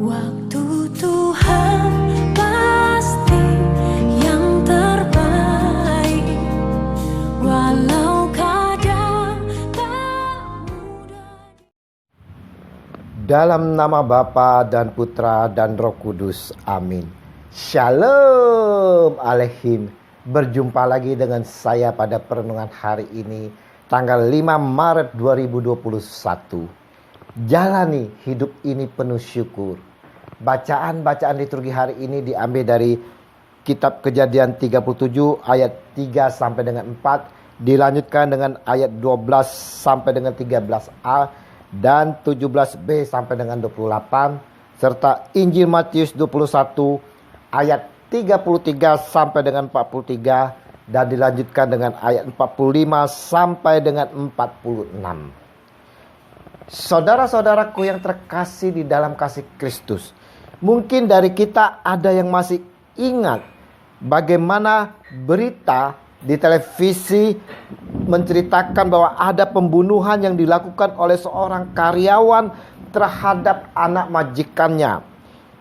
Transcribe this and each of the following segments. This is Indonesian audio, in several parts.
Waktu Tuhan pasti yang terbaik, walau kadang tak mudah. Dalam nama Bapa dan Putra dan Roh Kudus, amin. Shalom Aleihim. Berjumpa lagi dengan saya pada perenungan hari ini, tanggal 5 Maret 2021. Jalani hidup ini penuh syukur. Bacaan liturgi hari ini diambil dari kitab Kejadian 37 ayat 3 sampai dengan 4, dilanjutkan dengan ayat 12 sampai dengan 13a dan 17b sampai dengan 28, serta Injil Matius 21 ayat 33 sampai dengan 43 dan dilanjutkan dengan ayat 45 sampai dengan 46. Saudara-saudaraku yang terkasih di dalam kasih Kristus, mungkin dari kita ada yang masih ingat bagaimana berita di televisi menceritakan bahwa ada pembunuhan yang dilakukan oleh seorang karyawan terhadap anak majikannya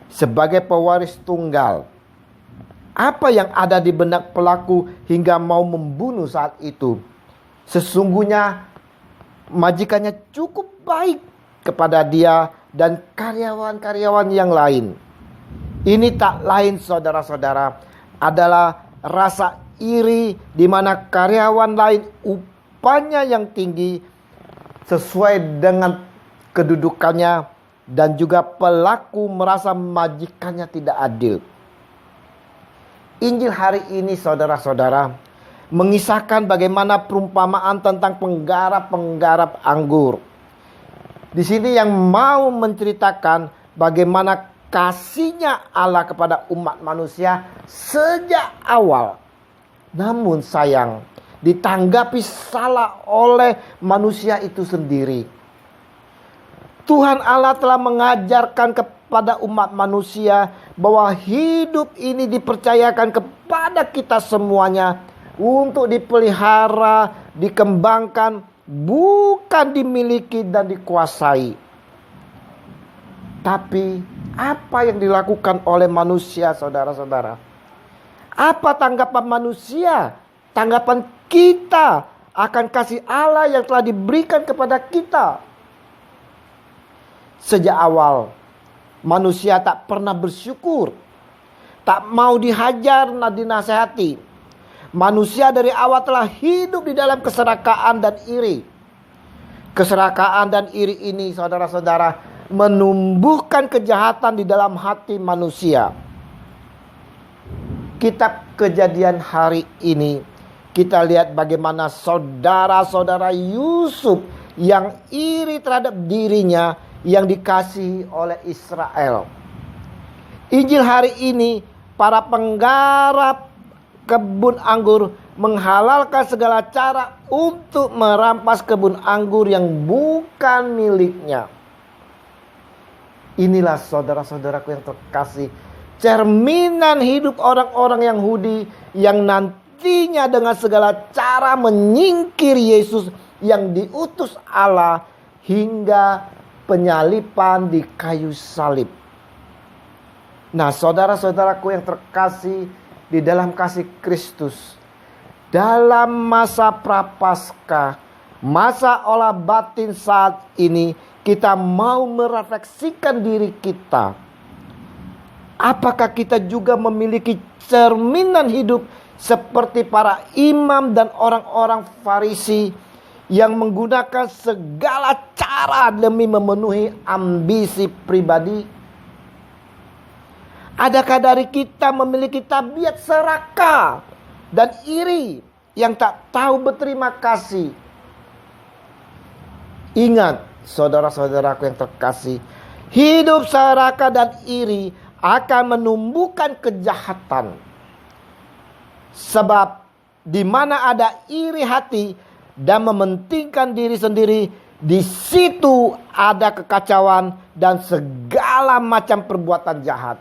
sebagai pewaris tunggal. Apa yang ada di benak pelaku hingga mau membunuh saat itu? Sesungguhnya majikannya cukup baik kepada dia dan karyawan-karyawan yang lain. Ini tak lain, saudara-saudara, adalah rasa iri di mana karyawan lain upahnya yang tinggi sesuai dengan kedudukannya, dan juga pelaku merasa majikannya tidak adil. Injil hari ini, saudara-saudara, mengisahkan bagaimana perumpamaan tentang penggarap-penggarap anggur. Di sini yang mau menceritakan bagaimana kasihnya Allah kepada umat manusia sejak awal. Namun sayang, ditanggapi salah oleh manusia itu sendiri. Tuhan Allah telah mengajarkan kepada umat manusia bahwa hidup ini dipercayakan kepada kita semuanya untuk dipelihara, dikembangkan, bukan dimiliki dan dikuasai. Tapi apa yang dilakukan oleh manusia, saudara-saudara? Apa tanggapan manusia? Tanggapan kita akan kasih Allah yang telah diberikan kepada kita. Sejak awal, manusia tak pernah bersyukur, tak mau dihajar dan dinasehati. Manusia dari awal telah hidup di dalam keserakahan dan iri. Keserakahan dan iri ini, saudara-saudara, menumbuhkan kejahatan di dalam hati manusia. Kitab Kejadian hari ini, kita lihat bagaimana saudara-saudara Yusuf yang iri terhadap dirinya yang dikasihi oleh Israel. Injil hari ini, para penggarap kebun anggur menghalalkan segala cara untuk merampas kebun anggur yang bukan miliknya. Inilah, saudara-saudaraku yang terkasih, cerminan hidup orang-orang Yahudi yang nantinya dengan segala cara menyingkir Yesus yang diutus Allah hingga penyaliban di kayu salib. Nah, saudara-saudaraku yang terkasih di dalam kasih Kristus, dalam masa prapaskah, masa olah batin saat ini, kita mau merefleksikan diri kita. Apakah kita juga memiliki cerminan hidup seperti para imam dan orang-orang Farisi yang menggunakan segala cara demi memenuhi ambisi pribadi? Adakah dari kita memiliki tabiat serakah dan iri yang tak tahu berterima kasih? Ingat, saudara-saudaraku yang terkasih, hidup serakah dan iri akan menumbuhkan kejahatan. Sebab di mana ada iri hati dan mementingkan diri sendiri, di situ ada kekacauan dan segala macam perbuatan jahat.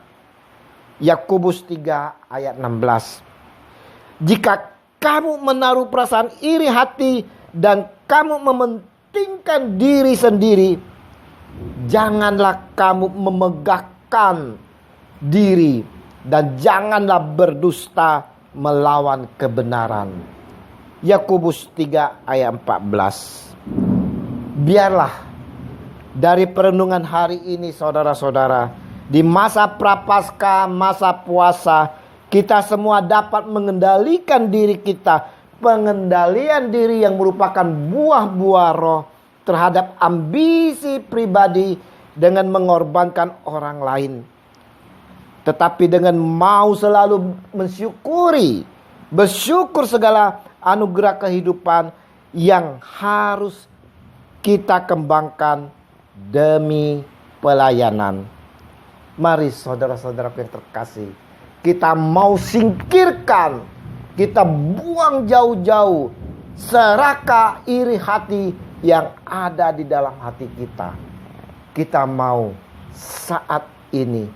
Yakobus 3 ayat 16. Jika kamu menaruh perasaan iri hati dan kamu mementingkan diri sendiri, janganlah kamu memegahkan menaklukkan diri, dan janganlah berdusta melawan kebenaran. Yakobus 3 ayat 14. Biarlah dari perenungan hari ini, saudara-saudara, di masa prapaskah, masa puasa, kita semua dapat mengendalikan diri kita. Pengendalian diri yang merupakan buah-buah roh terhadap ambisi pribadi dengan mengorbankan orang lain. Tetapi dengan mau selalu bersyukur segala anugerah kehidupan yang harus kita kembangkan demi pelayanan. Mari saudara-saudara yang terkasih, kita mau singkirkan, kita buang jauh-jauh serakah iri hati yang ada di dalam hati kita. Kita mau saat ini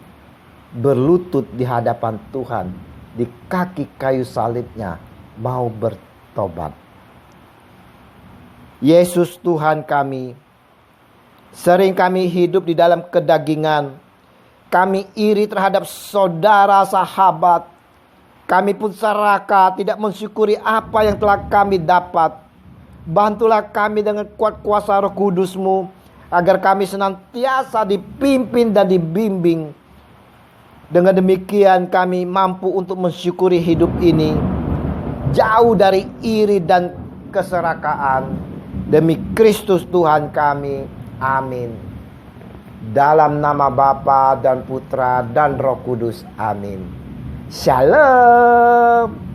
berlutut di hadapan Tuhan, di kaki kayu salibnya, mau bertobat. Yesus Tuhan kami, sering kami hidup di dalam kedagingan. Kami iri terhadap saudara sahabat. Kami pun serakah, tidak mensyukuri apa yang telah kami dapat. Bantulah kami dengan kuat kuasa Roh Kudus-Mu, agar kami senantiasa dipimpin dan dibimbing. Dengan demikian kami mampu untuk mensyukuri hidup ini, jauh dari iri dan keserakaan. Demi Kristus Tuhan kami. Amin. Dalam nama Bapa dan Putra dan Roh Kudus. Amin. Shalom.